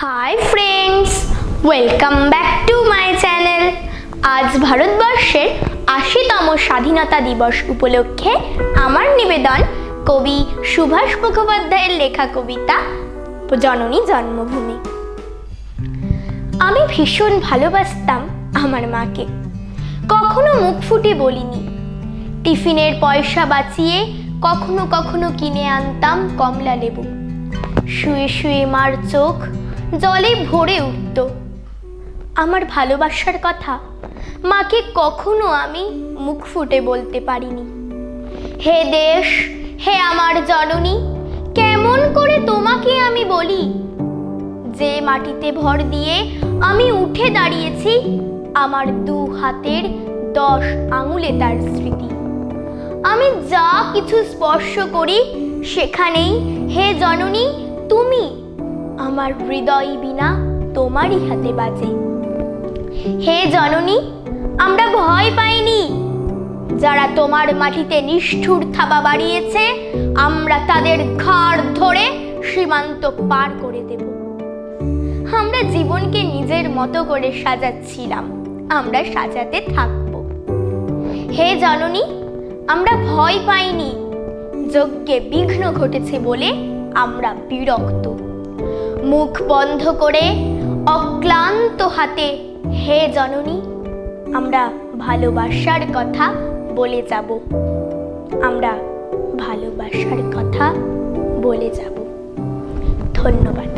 Hi friends, welcome back to my channel. আজ ভারতবর্ষের ৮০তম স্বাধীনতা দিবস উপলক্ষে আমার নিবেদন কবি সুভাষ মুখোপাধ্যায়ের লেখা কবিতা জননী জন্মভূমি। আমি ভীষণ ভালোবাসতাম আমার মাকে, কখনো মুখ ফুটে বলিনি। টিফিনের পয়সা বাঁচিয়ে কখনো কখনো কিনে আনতাম কমলা লেবু। শুয়ে শুয়ে মার চোখ জলে ভরে উঠত। আমার ভালোবাসার কথা মাকে কখনো আমি মুখ ফুটে বলতে পারিনি। হে দেশ, হে আমার জননী, কেমন করে তোমাকে আমি বলি? যে মাটিতে ভর দিয়ে আমি উঠে দাঁড়িয়েছি, আমার দু হাতের 10 আঙুলে তার স্মৃতি। আমি যা কিছু স্পর্শ করি সেখানেই হে জননী তুমি, আমার হৃদয় বিনা তোমারই হাতে বাজে। হে জননী, আমরা ভয় পাইনি। যারা তোমার মাটিতে নিষ্ঠুর থাবা বাড়িয়েছে, আমরা তাদের ঘাড় ধরে সীমান্ত পার করে দেব। আমরা জীবনকে নিজের মতো করে সাজাচ্ছিলাম, আমরা সাজাতে থাকব। হে জননী, আমরা ভয় পাইনি। যজ্ঞে বিঘ্ন ঘটেছে বলে আমরা বিরক্ত। মুখ বন্ধ করে অক্লান্ত হাতে হে জননী আমরা ভালোবাসার কথা বলে যাব। আমরা ভালোবাসার কথা বলে যাব। ধন্যবাদ।